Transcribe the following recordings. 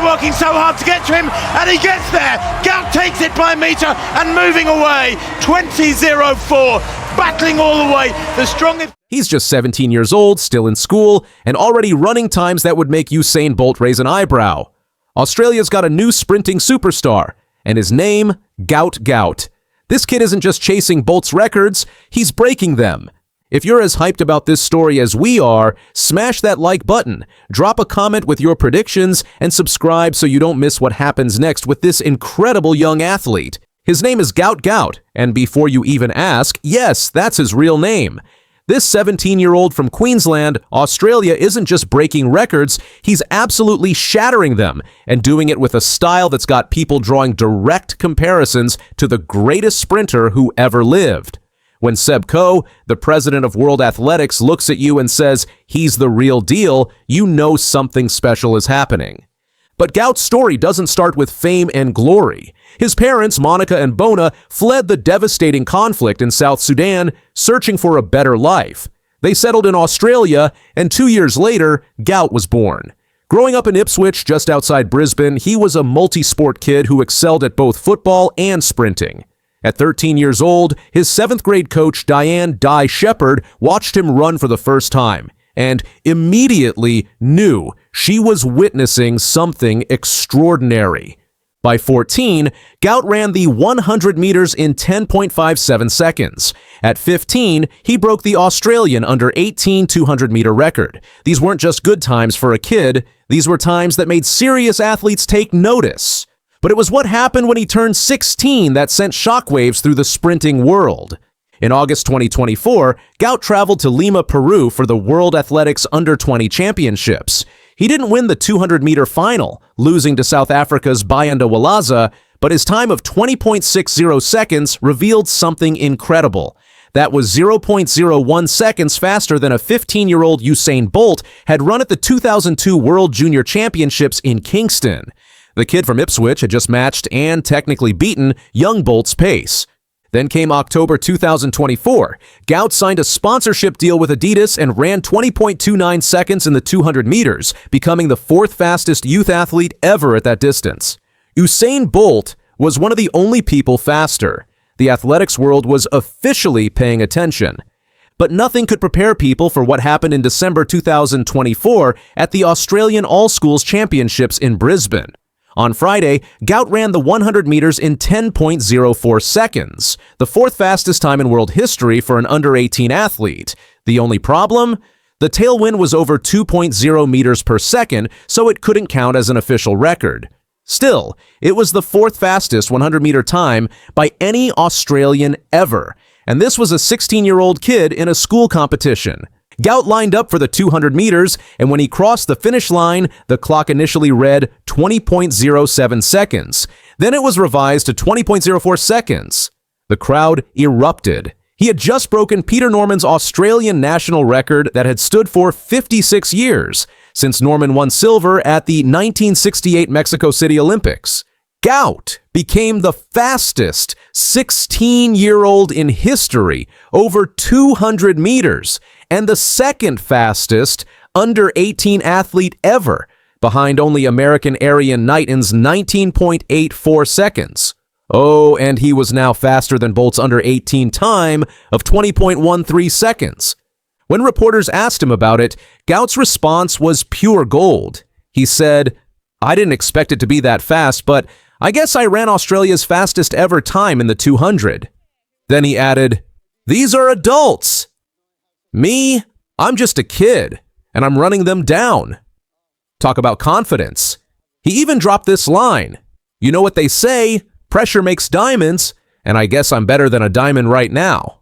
working so hard to get to him, and he gets there. Gout takes it by a metre and moving away. 20.04, battling all the way. The strongest. He's just 17 years old, still in school, and already running times that would make Usain Bolt raise an eyebrow. Australia's got a new sprinting superstar, and his name, Gout Gout. This kid isn't just chasing Bolt's records, he's breaking them. If you're as hyped about this story as we are, smash that like button, drop a comment with your predictions, and subscribe so you don't miss what happens next with this incredible young athlete. His name is Gout Gout, and before you even ask, yes, that's his real name. This 17-year-old from Queensland, Australia, isn't just breaking records, he's absolutely shattering them, and doing it with a style that's got people drawing direct comparisons to the greatest sprinter who ever lived. When Seb Coe, the president of World Athletics, looks at you and says he's the real deal, you know something special is happening. But Gout's story doesn't start with fame and glory. His parents, Monica and Bona, fled the devastating conflict in South Sudan, searching for a better life. They settled in Australia, and 2 years later, Gout was born. Growing up in Ipswich, just outside Brisbane, he was a multi-sport kid who excelled at both football and sprinting. At 13 years old, his 7th grade coach, Diane "Di" Shepherd, watched him run for the first time, and immediately knew she was witnessing something extraordinary. By 14, Gout ran the 100 meters in 10.57 seconds. At 15, he broke the Australian under-18 200-meter record. These weren't just good times for a kid, these were times that made serious athletes take notice. But it was what happened when he turned 16 that sent shockwaves through the sprinting world. In August 2024, Gout traveled to Lima, Peru for the World Athletics Under-20 Championships. He didn't win the 200-meter final, losing to South Africa's Bayanda Walaza, but his time of 20.60 seconds revealed something incredible. That was 0.01 seconds faster than a 15-year-old Usain Bolt had run at the 2002 World Junior Championships in Kingston. The kid from Ipswich had just matched and technically beaten young Bolt's pace. Then came October 2024. Gout signed a sponsorship deal with Adidas and ran 20.29 seconds in the 200 meters, becoming the 4th fastest youth athlete ever at that distance. Usain Bolt was one of the only people faster. The athletics world was officially paying attention. But nothing could prepare people for what happened in December 2024 at the Australian All-Schools Championships in Brisbane. On Friday, Gout ran the 100 meters in 10.04 seconds, the 4th fastest time in world history for an under-18 athlete. The only problem? The tailwind was over 2.0 meters per second, so it couldn't count as an official record. Still, it was the 4th fastest 100-meter time by any Australian ever, and this was a 16-year-old kid in a school competition. Gout lined up for the 200 meters, and when he crossed the finish line, the clock initially read 20.07 seconds. Then it was revised to 20.04 seconds. The crowd erupted. He had just broken Peter Norman's Australian national record that had stood for 56 years, since Norman won silver at the 1968 Mexico City Olympics. Gout became the fastest 16-year-old in history over 200 meters, and the 2nd fastest under-18 athlete ever, behind only American Arian Knighton's 19.84 seconds. Oh, and he was now faster than Bolt's under-18 time of 20.13 seconds. When reporters asked him about it, Gout's response was pure gold. He said, "I didn't expect it to be that fast, but I guess I ran Australia's fastest ever time in the 200. Then he added, "These are adults. Me, I'm just a kid, and I'm running them down." Talk about confidence. He even dropped this line, "You know what they say, pressure makes diamonds, and I guess I'm better than a diamond right now."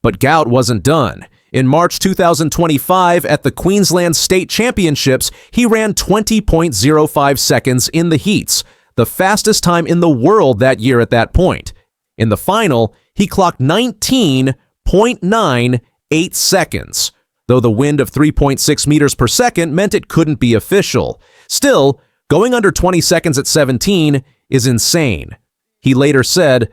But Gout wasn't done. In March 2025, at the Queensland State Championships, he ran 20.05 seconds in the heats, the fastest time in the world that year at that point. In the final, he clocked 19.98 seconds, though the wind of 3.6 meters per second meant it couldn't be official. Still, going under 20 seconds at 17 is insane. He later said,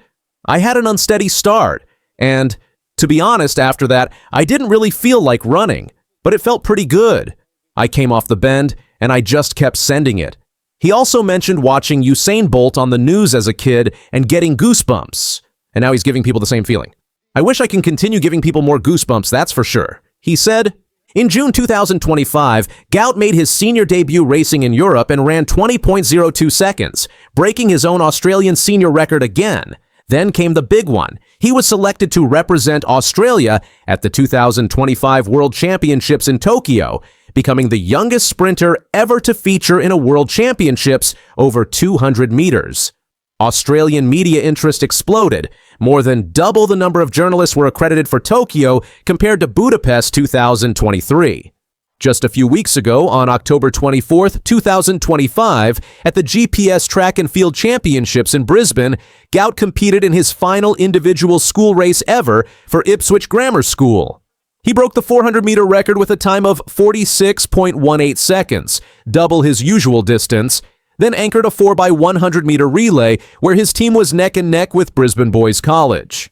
"I had an unsteady start, and to be honest, after that, I didn't really feel like running, but it felt pretty good. I came off the bend, and I just kept sending it." He also mentioned watching Usain Bolt on the news as a kid and getting goosebumps. And now he's giving people the same feeling. I wish I can continue giving people more goosebumps, that's for sure. He said, in June 2025, Gout made his senior debut racing in Europe and ran 20.02 seconds, breaking his own Australian senior record again. Then came the big one. He was selected to represent Australia at the 2025 World Championships in Tokyo, becoming the youngest sprinter ever to feature in a World Championships over 200 meters. Australian media interest exploded. More than double the number of journalists were accredited for Tokyo compared to Budapest 2023. Just a few weeks ago, on October 24, 2025, at the GPS Track and Field Championships in Brisbane, Gout competed in his final individual school race ever for Ipswich Grammar School. He broke the 400-meter record with a time of 46.18 seconds, double his usual distance, then anchored a 4x100-meter relay where his team was neck and neck with Brisbane Boys College.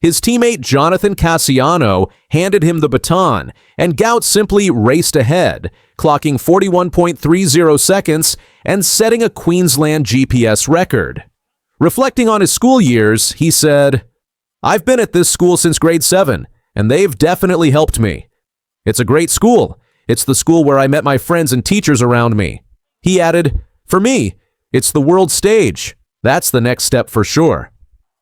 His teammate Jonathan Cassiano handed him the baton, and Gout simply raced ahead, clocking 41.30 seconds and setting a Queensland GPS record. Reflecting on his school years, he said, "I've been at this school since grade 7, and they've definitely helped me. It's a great school. It's the school where I met my friends and teachers around me." He added, "For me, it's the world stage. That's the next step for sure."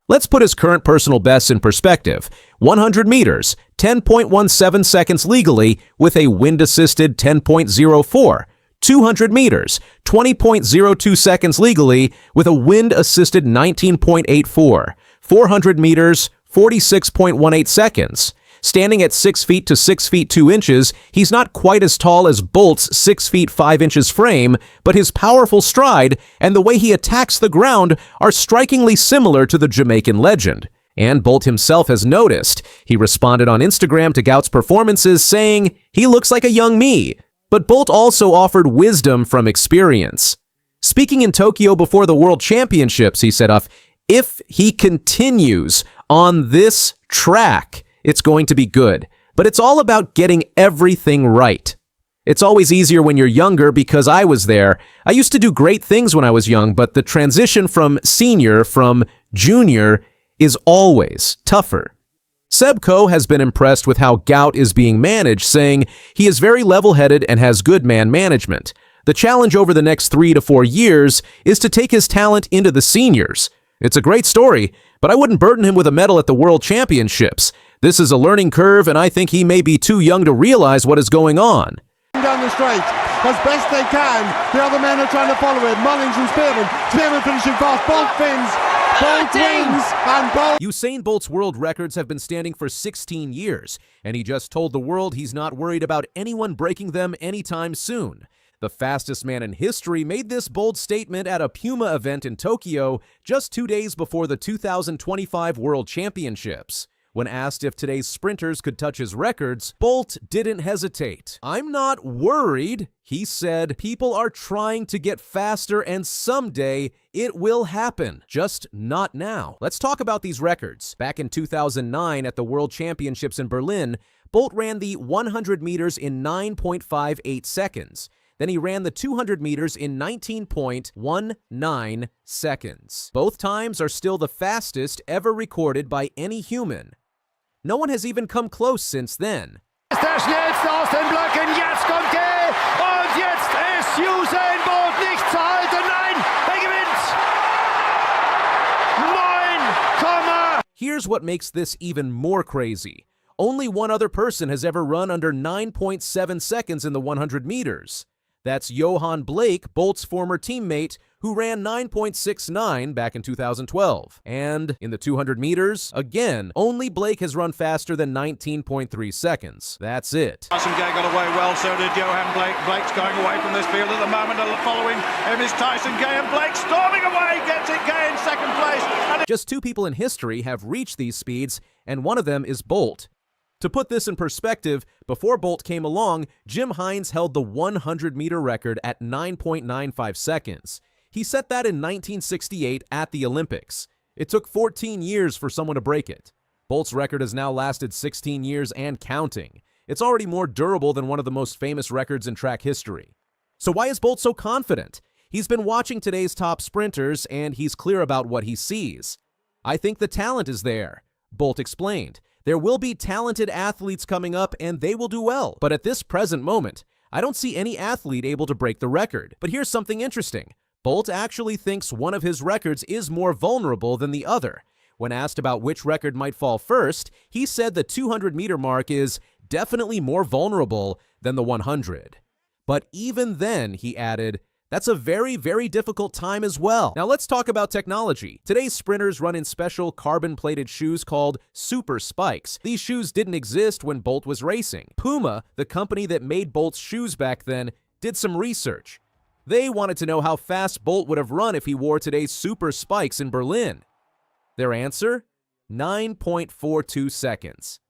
Let's put his current personal bests in perspective. 100 meters, 10.17 seconds legally with a wind-assisted 10.04. 200 meters, 20.02 seconds legally with a wind-assisted 19.84. 400 meters, 46.18 seconds. Standing at 6 feet to 6 feet 2 inches, he's not quite as tall as Bolt's 6 feet 5 inches frame, but his powerful stride and the way he attacks the ground are strikingly similar to the Jamaican legend. And Bolt himself has noticed. He responded on Instagram to Gout's performances saying, "He looks like a young me." But Bolt also offered wisdom from experience. Speaking in Tokyo before the World Championships, he said, "If he continues on this track, it's going to be good, but it's all about getting everything right. It's always easier when you're younger because I was there. I used to do great things when I was young, but the transition from junior is always tougher." Sebco has been impressed with how Gout is being managed, saying he is very level-headed and has good man management. The challenge over the next 3 to 4 years is to take his talent into the seniors. It's a great story, but I wouldn't burden him with a medal at the World Championships. This is a learning curve, and I think he may be too young to realize what is going on. Down the straight as best they can. The other men are trying to follow it. Mullings and Spearman. Spearman finishing fast. Bolt wins. Bolt wins. And Bolt. Usain Bolt's world records have been standing for 16 years, and he just told the world he's not worried about anyone breaking them anytime soon. The fastest man in history made this bold statement at a Puma event in Tokyo just 2 days before the 2025 World Championships. When asked if today's sprinters could touch his records, Bolt didn't hesitate. "I'm not worried," he said. "People are trying to get faster and someday it will happen, just not now." Let's talk about these records. Back in 2009 at the World Championships in Berlin, Bolt ran the 100 meters in 9.58 seconds. Then he ran the 200 meters in 19.19 seconds. Both times are still the fastest ever recorded by any human. No one has even come close since then. Der schnellste aus den Blöcken. Jetzt kommt er. Und jetzt ist Usain Bolt nicht zu halten. Nein, er gewinnt. 9, Here's what makes this even more crazy. Only one other person has ever run under 9.7 seconds in the 100 meters. That's Johan Blake, Bolt's former teammate, who ran 9.69 back in 2012. And in the 200 meters, again, only Blake has run faster than 19.3 seconds. That's it. Tyson Gay got away well, so did Johan Blake. Blake's going away from this field at the moment. Following him is Tyson Gay, and Blake storming away, gets it. Gay in second place. Just 2 people in history have reached these speeds, and one of them is Bolt. To put this in perspective, before Bolt came along, Jim Hines held the 100-meter record at 9.95 seconds. He set that in 1968 at the Olympics. It took 14 years for someone to break it. Bolt's record has now lasted 16 years and counting. It's already more durable than one of the most famous records in track history. So why is Bolt so confident? He's been watching today's top sprinters, and he's clear about what he sees. I think the talent is there, Bolt explained. There will be talented athletes coming up, and they will do well. But at this present moment, I don't see any athlete able to break the record. But here's something interesting. Bolt actually thinks one of his records is more vulnerable than the other. When asked about which record might fall first, he said the 200-meter mark is definitely more vulnerable than the 100. But even then, he added, that's a very, very difficult time as well. Now let's talk about technology. Today's sprinters run in special carbon-plated shoes called super spikes. These shoes didn't exist when Bolt was racing. Puma, the company that made Bolt's shoes back then, did some research. They wanted to know how fast Bolt would have run if he wore today's super spikes in Berlin. Their answer? 9.42 seconds.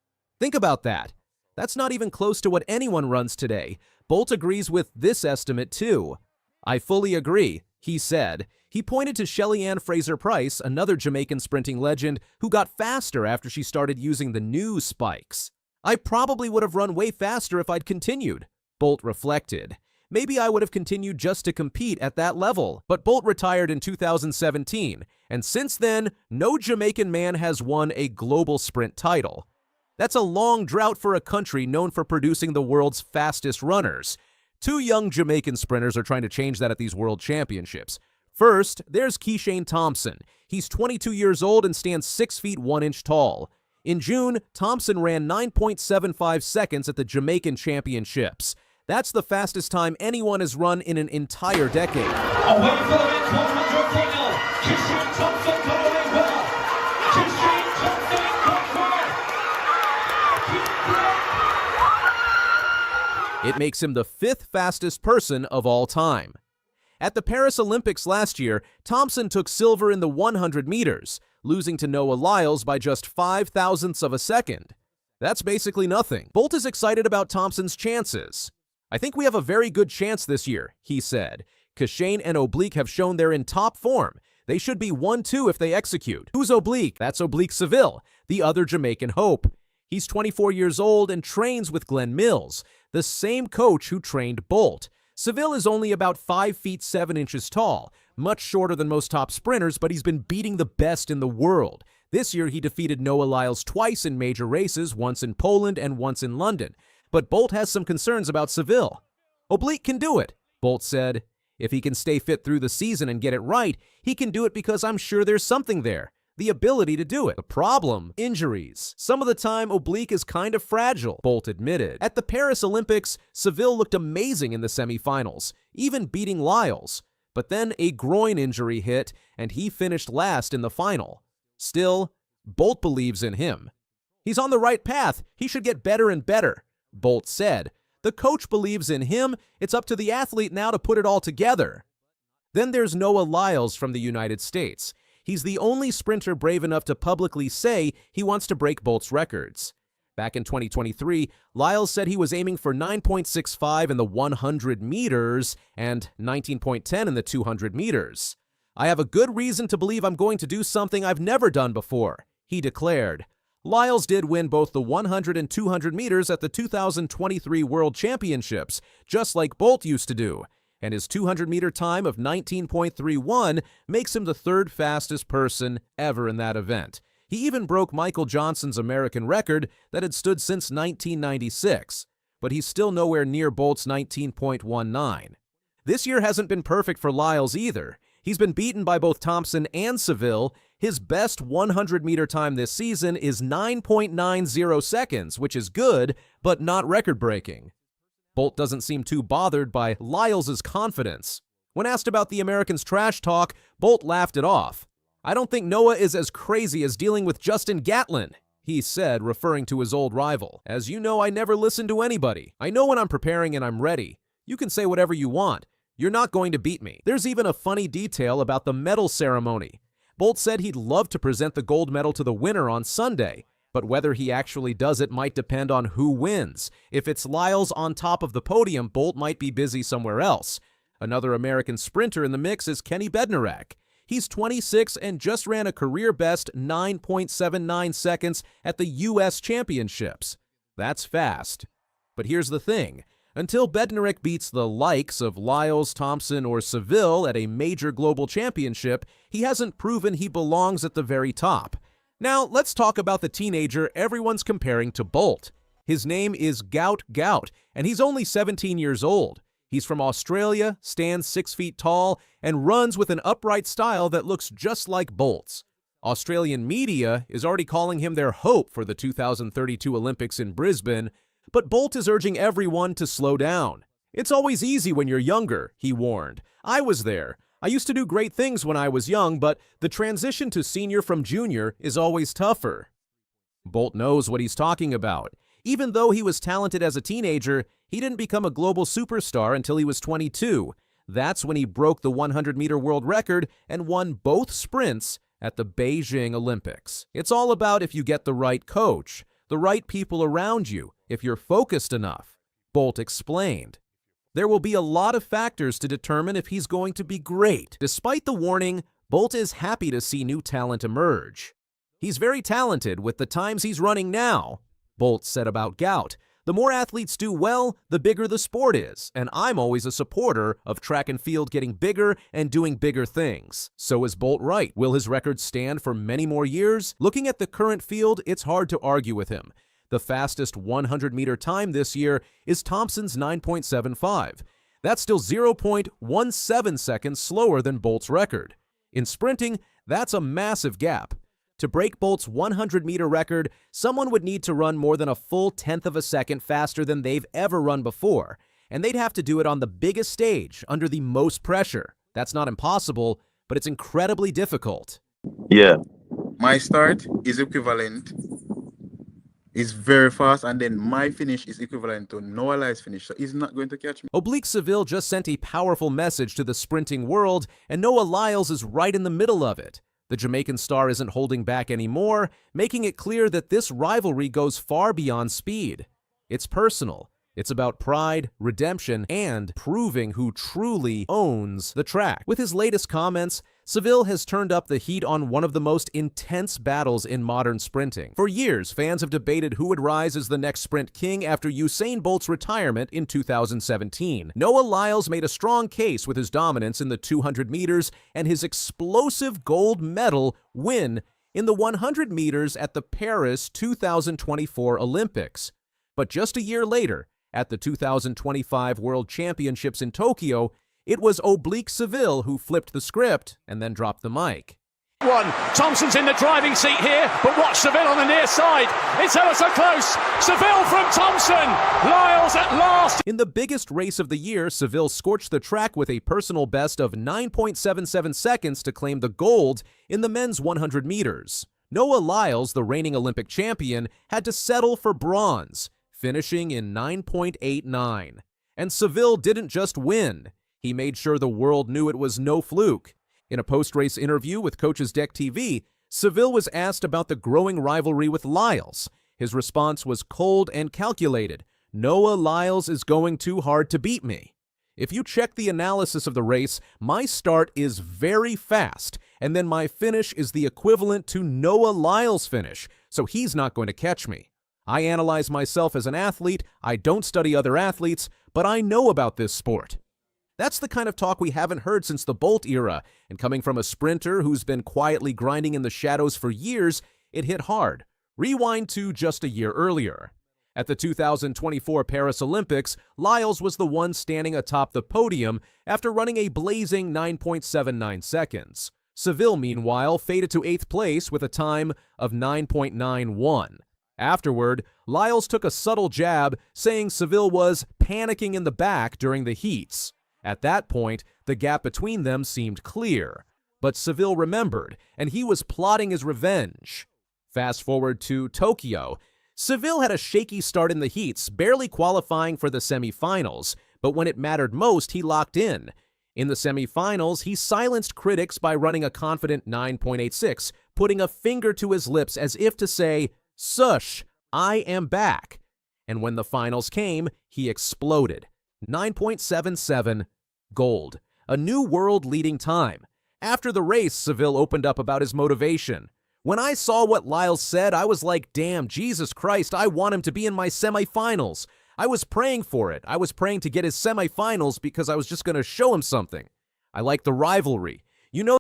Think about that. That's not even close to what anyone runs today. Bolt agrees with this estimate too. I fully agree, he said. He pointed to Shelly-Ann Fraser-Pryce, another Jamaican sprinting legend, who got faster after she started using the new spikes. I probably would have run way faster if I'd continued, Bolt reflected. Maybe I would have continued just to compete at that level. But Bolt retired in 2017, and since then, no Jamaican man has won a global sprint title. That's a long drought for a country known for producing the world's fastest runners. Two young Jamaican sprinters are trying to change that at these world championships. First, there's Keishane Thompson. He's 22 years old and stands 6 feet 1 inch tall. In June, Thompson ran 9.75 seconds at the Jamaican championships. That's the fastest time anyone has run in an entire decade. Away from it, 100 final. Keishane Thompson going well. Keishane Thompson It makes him the 5th fastest person of all time. At the Paris Olympics last year, Thompson took silver in the 100 meters, losing to Noah Lyles by just 0.005 of a second. That's basically nothing. Bolt is excited about Thompson's chances. I think we have a very good chance this year, he said. Keishane and Oblique have shown they're in top form. They should be 1-2 if they execute. Who's Oblique? That's Oblique Seville, the other Jamaican hope. He's 24 years old and trains with Glenn Mills, the same coach who trained Bolt. Seville is only about 5 feet 7 inches tall, much shorter than most top sprinters, but he's been beating the best in the world. This year, he defeated Noah Lyles twice in major races, once in Poland and once in London. But Bolt has some concerns about Seville. Oblique can do it, Bolt said. If he can stay fit through the season and get it right, he can do it because I'm sure there's something there. The ability to do it. The problem? Injuries. Some of the time, Oblique is kind of fragile, Bolt admitted. At the Paris Olympics, Seville looked amazing in the semifinals, even beating Lyles. But then a groin injury hit, and he finished last in the final. Still, Bolt believes in him. He's on the right path. He should get better and better, Bolt said. The coach believes in him. It's up to the athlete now to put it all together. Then there's Noah Lyles from the United States. He's the only sprinter brave enough to publicly say he wants to break Bolt's records. Back in 2023, Lyles said he was aiming for 9.65 in the 100 meters and 19.10 in the 200 meters. I have a good reason to believe I'm going to do something I've never done before, he declared. Lyles did win both the 100 and 200 meters at the 2023 World Championships, just like Bolt used to do. And his 200-meter time of 19.31 makes him the 3rd fastest person ever in that event. He even broke Michael Johnson's American record that had stood since 1996, but he's still nowhere near Bolt's 19.19. This year hasn't been perfect for Lyles either. He's been beaten by both Thompson and Seville. His best 100-meter time this season is 9.90 seconds, which is good, but not record-breaking. Bolt doesn't seem too bothered by Lyles' confidence. When asked about the Americans' trash talk, Bolt laughed it off. I don't think Noah is as crazy as dealing with Justin Gatlin, he said, referring to his old rival. As you know, I never listen to anybody. I know when I'm preparing and I'm ready. You can say whatever you want. You're not going to beat me. There's even a funny detail about the medal ceremony. Bolt said he'd love to present the gold medal to the winner on Sunday, but whether he actually does it might depend on who wins. If it's Lyles on top of the podium, Bolt might be busy somewhere else. Another American sprinter in the mix is Kenny Bednarek. He's 26 and just ran a career-best 9.79 seconds at the U.S. Championships. That's fast. But here's the thing. Until Bednarik beats the likes of Lyles, Thompson, or Seville at a major global championship, he hasn't proven he belongs at the very top. Now, let's talk about the teenager everyone's comparing to Bolt. His name is Gout Gout, and he's only 17 years old. He's from Australia, stands 6 feet tall, and runs with an upright style that looks just like Bolt's. Australian media is already calling him their hope for the 2032 Olympics in Brisbane, but Bolt is urging everyone to slow down. It's always easy when you're younger, he warned. I was there. I used to do great things when I was young, but the transition to senior from junior is always tougher. Bolt knows what he's talking about. Even though he was talented as a teenager, he didn't become a global superstar until he was 22. That's when he broke the 100-meter world record and won both sprints at the Beijing Olympics. It's all about if you get the right coach, the right people around you, if you're focused enough, Bolt explained. There will be a lot of factors to determine if he's going to be great. Despite the warning, Bolt is happy to see new talent emerge. He's very talented with the times he's running now, Bolt said about Gout. The more athletes do well, the bigger the sport is, and I'm always a supporter of track and field getting bigger and doing bigger things. So is Bolt right? Will his record stand for many more years? Looking at the current field, it's hard to argue with him. The fastest 100-meter time this year is Thompson's 9.75. That's still 0.17 seconds slower than Bolt's record. In sprinting, that's a massive gap. To break Bolt's 100-meter record, someone would need to run more than a full tenth of a second faster than they've ever run before, and they'd have to do it on the biggest stage, under the most pressure. That's not impossible, but it's incredibly difficult. Yeah. My start is equivalent, is very fast, and then my finish is equivalent to Noah Lyles' finish, so he's not going to catch me. Oblique Seville just sent a powerful message to the sprinting world, and Noah Lyles is right in the middle of it. The Jamaican star isn't holding back anymore, making it clear that this rivalry goes far beyond speed. It's personal. It's about pride, redemption, and proving who truly owns the track. With his latest comments, Seville has turned up the heat on one of the most intense battles in modern sprinting. For years, fans have debated who would rise as the next sprint king after Usain Bolt's retirement in 2017. Noah Lyles made a strong case with his dominance in the 200 meters and his explosive gold medal win in the 100 meters at the Paris 2024 Olympics. But just a year later, at the 2025 World Championships in Tokyo, it was Oblique Seville who flipped the script and then dropped the mic. Thompson's in the driving seat here, but watch Seville on the near side. It's ever so close. Seville from Thompson. Lyles at last. In the biggest race of the year, Seville scorched the track with a personal best of 9.77 seconds to claim the gold in the men's 100 meters. Noah Lyles, the reigning Olympic champion, had to settle for bronze, finishing in 9.89. And Seville didn't just win. He made sure the world knew it was no fluke. In a post-race interview with Coach's Deck TV, Seville was asked about the growing rivalry with Lyles. His response was cold and calculated. Noah Lyles is going too hard to beat me. If you check the analysis of the race, my start is very fast, and then my finish is the equivalent to Noah Lyles' finish, so he's not going to catch me. I analyze myself as an athlete, I don't study other athletes, but I know about this sport. That's the kind of talk we haven't heard since the Bolt era, and coming from a sprinter who's been quietly grinding in the shadows for years, it hit hard. Rewind to just a year earlier. At the 2024 Paris Olympics, Lyles was the one standing atop the podium after running a blazing 9.79 seconds. Seville, meanwhile, faded to 8th place with a time of 9.91. Afterward, Lyles took a subtle jab, saying Seville was panicking in the back during the heats. At that point, the gap between them seemed clear. But Seville remembered, and he was plotting his revenge. Fast forward to Tokyo. Seville had a shaky start in the heats, barely qualifying for the semifinals, but when it mattered most, he locked in. In the semifinals, he silenced critics by running a confident 9.86, putting a finger to his lips as if to say, "Sush, I am back." And when the finals came, he exploded. 9.77, gold. A new world-leading time. After the race, Seville opened up about his motivation. "When I saw what Lyles said, I was like, damn, Jesus Christ, I want him to be in my semifinals. I was praying for it. I was praying to get his semifinals because I was just going to show him something. I like the rivalry. You know